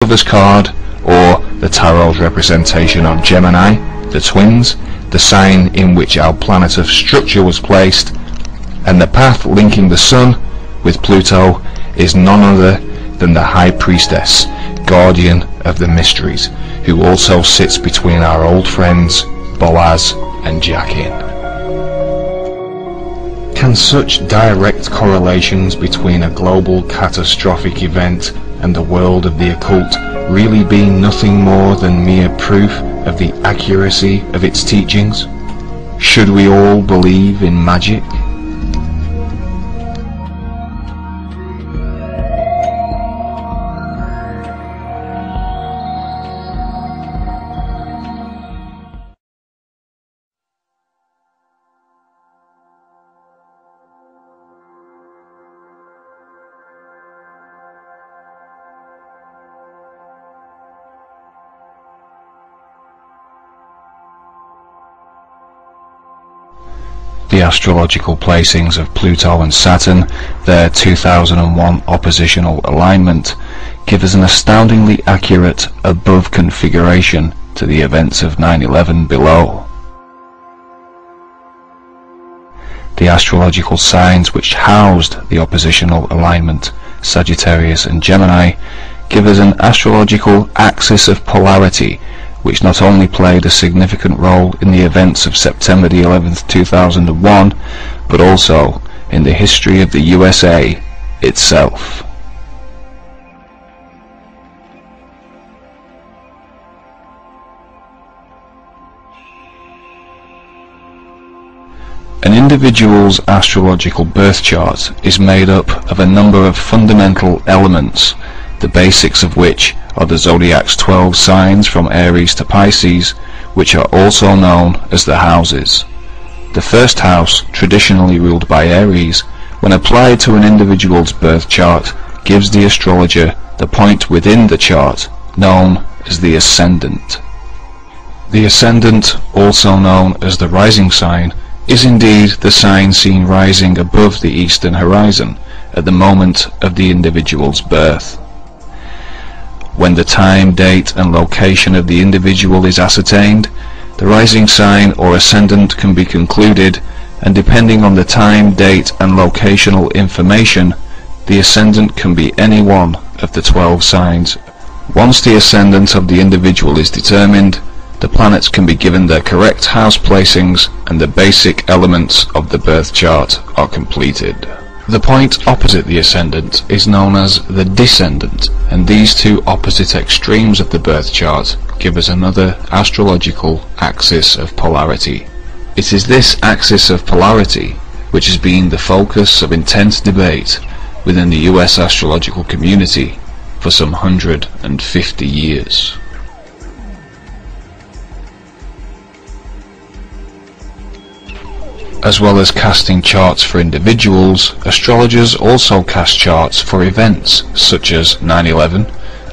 lover's card, or the tarot's representation of Gemini, the twins, the sign in which our planet of structure was placed, and the path linking the Sun with Pluto is none other than the High Priestess, guardian of the mysteries, who also sits between our old friends Boaz and Jachin. Can such direct correlations between a global catastrophic event and the world of the occult really be nothing more than mere proof of the accuracy of its teachings? Should we all believe in magic? The astrological placings of Pluto and Saturn, their 2001 oppositional alignment, give us an astoundingly accurate above configuration to the events of 9/11 below. The astrological signs which housed the oppositional alignment, Sagittarius and Gemini, give us an astrological axis of polarity which not only played a significant role in the events of September the 11th, 2001, but also in the history of the USA itself. An individual's astrological birth chart is made up of a number of fundamental elements, the basics of which are the zodiac's 12 signs from Aries to Pisces, which are also known as the houses. The first house, traditionally ruled by Aries, when applied to an individual's birth chart, gives the astrologer the point within the chart known as the ascendant. The ascendant, also known as the rising sign, is indeed the sign seen rising above the eastern horizon at the moment of the individual's birth. When the time, date and location of the individual is ascertained, the rising sign or ascendant can be concluded, and depending on the time, date and locational information, the ascendant can be any one of the 12 signs. Once the ascendant of the individual is determined, the planets can be given their correct house placings and the basic elements of the birth chart are completed. The point opposite the ascendant is known as the descendant, and these two opposite extremes of the birth chart give us another astrological axis of polarity. It is this axis of polarity which has been the focus of intense debate within the US astrological community for some 150 years. As well as casting charts for individuals, astrologers also cast charts for events such as 9/11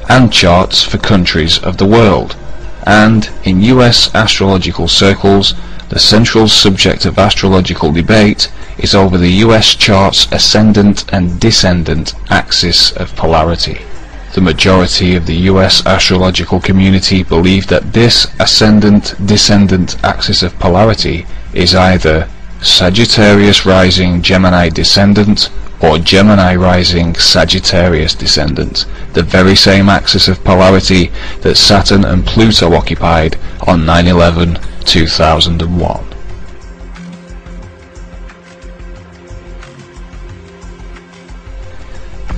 and charts for countries of the world. And in US astrological circles, the central subject of astrological debate is over the US chart's ascendant and descendant axis of polarity. The majority of the US astrological community believe that this ascendant-descendant axis of polarity is either Sagittarius rising Gemini descendant or Gemini rising Sagittarius descendant, the very same axis of polarity that Saturn and Pluto occupied on 9/11, 2001.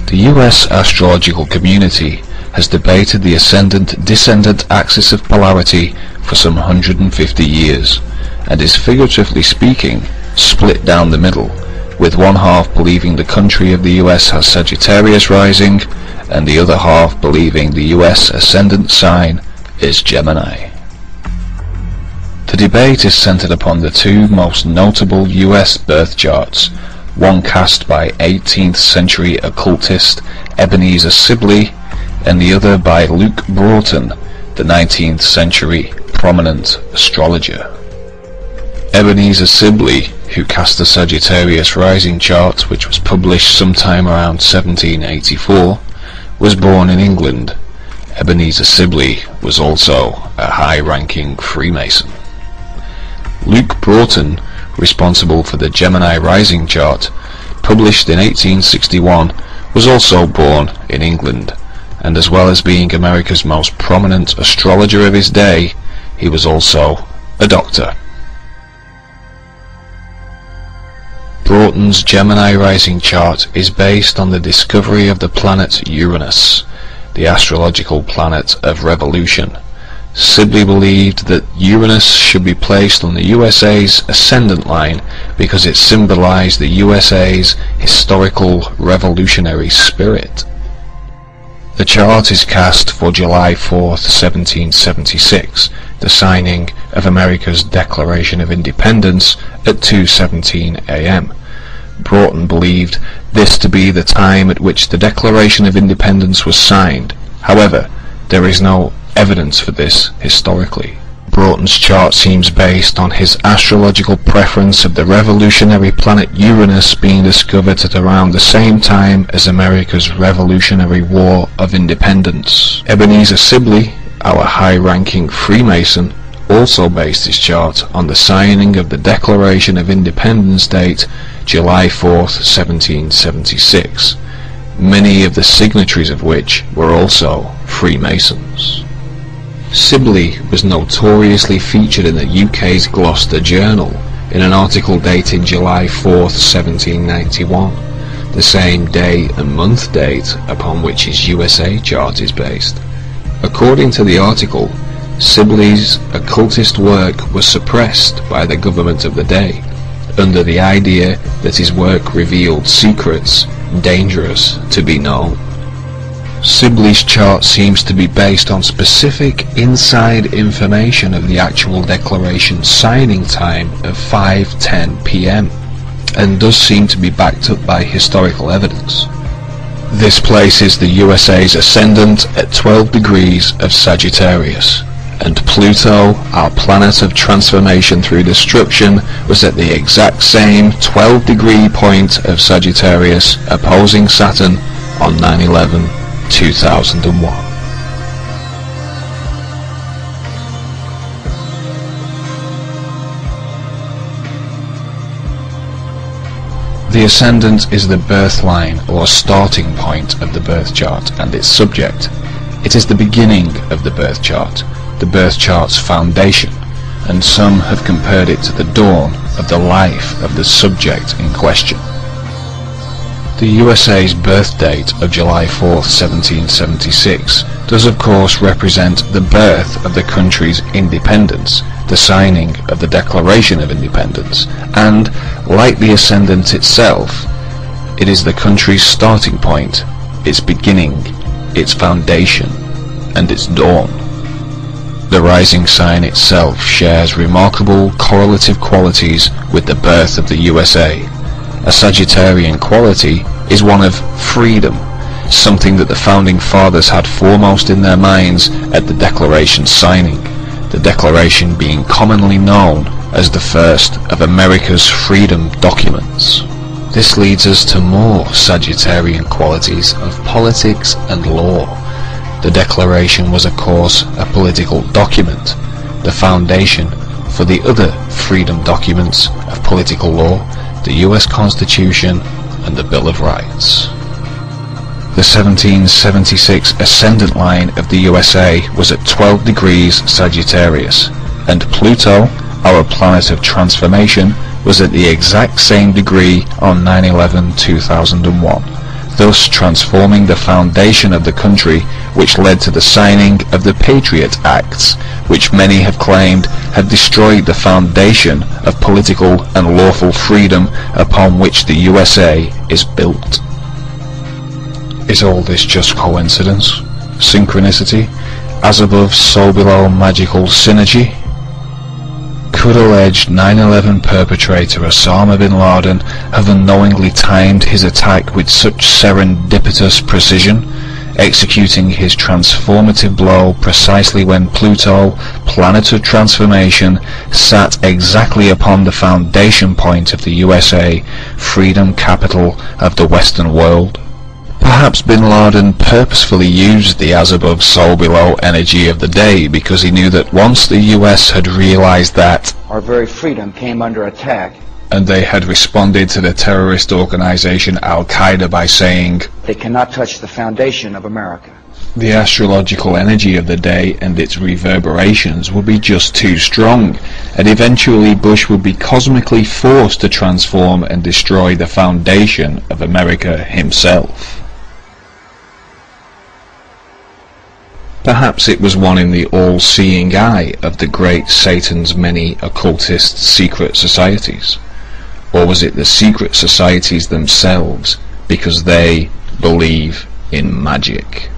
The US astrological community has debated the ascendant-descendant axis of polarity for some 150 years, and is, figuratively speaking, split down the middle, with one half believing the country of the US has Sagittarius rising, and the other half believing the US ascendant sign is Gemini. The debate is centered upon the two most notable US birth charts, one cast by 18th century occultist Ebenezer Sibley, and the other by Luke Broughton, the 19th century prominent astrologer. Ebenezer Sibley, who cast the Sagittarius rising chart, which was published sometime around 1784, was born in England, Ebenezer Sibley was also a high-ranking Freemason. Luke Broughton, responsible for the Gemini Rising chart, published in 1861, was also born in England, and as well as being America's most prominent astrologer of his day, he was also a doctor. Broughton's Gemini Rising chart is based on the discovery of the planet Uranus, the astrological planet of revolution. Sibley believed that Uranus should be placed on the USA's ascendant line because it symbolized the USA's historical revolutionary spirit. The chart is cast for July 4th, 1776, the signing of America's Declaration of Independence at 2:17 a.m. Broughton believed this to be the time at which the Declaration of Independence was signed. However, there is no evidence for this historically. Broughton's chart seems based on his astrological preference of the revolutionary planet Uranus being discovered at around the same time as America's Revolutionary War of Independence. Ebenezer Sibley, our high-ranking Freemason, also based his chart on the signing of the Declaration of Independence date July 4th, 1776, many of the signatories of which were also Freemasons. Sibley was notoriously featured in the UK's Gloucester Journal in an article dated July 4th, 1791, the same day and month date upon which his USA chart is based. According to the article, Sibley's occultist work was suppressed by the government of the day, under the idea that his work revealed secrets dangerous to be known. Sibley's chart seems to be based on specific inside information of the actual declaration signing time of 5:10 p.m. and does seem to be backed up by historical evidence. This places the USA's ascendant at 12 degrees of Sagittarius, and Pluto, our planet of transformation through destruction, was at the exact same 12-degree point of Sagittarius, opposing Saturn on 9/11/2001. The ascendant is the birth line or starting point of the birth chart and its subject. It is the beginning of the birth chart, the birth chart's foundation, and some have compared it to the dawn of the life of the subject in question. The USA's birth date of July 4th, 1776 does of course represent the birth of the country's independence, the signing of the Declaration of Independence, and, like the ascendant itself, it is the country's starting point, its beginning, its foundation, and its dawn. The rising sign itself shares remarkable correlative qualities with the birth of the USA. A Sagittarian quality is one of freedom, something that the Founding Fathers had foremost in their minds at the Declaration signing, the Declaration being commonly known as the first of America's freedom documents. This leads us to more Sagittarian qualities of politics and law. The Declaration was of course a political document, the foundation for the other freedom documents of political law, the US Constitution and the Bill of Rights. The 1776 ascendant line of the USA was at 12 degrees Sagittarius, and Pluto, our planet of transformation, was at the exact same degree on 9/11/2001, thus transforming the foundation of the country, which led to the signing of the Patriot Acts, which many have claimed had destroyed the foundation of political and lawful freedom upon which the USA is built. Is all this just coincidence? Synchronicity? As above, so below magical synergy? Could alleged 9/11 perpetrator Osama bin Laden have unknowingly timed his attack with such serendipitous precision, executing his transformative blow precisely when Pluto, planet of transformation, sat exactly upon the foundation point of the USA, freedom capital of the Western world? Perhaps bin Laden purposefully used the as above, so below energy of the day because he knew that once the US had realized that our very freedom came under attack, and they had responded to the terrorist organization Al-Qaeda by saying, they cannot touch the foundation of America. The astrological energy of the day and its reverberations would be just too strong, and eventually Bush would be cosmically forced to transform and destroy the foundation of America himself. Perhaps it was one in the all-seeing eye of the great Satan's many occultist secret societies. Or was it the secret societies themselves, because they believe in magic?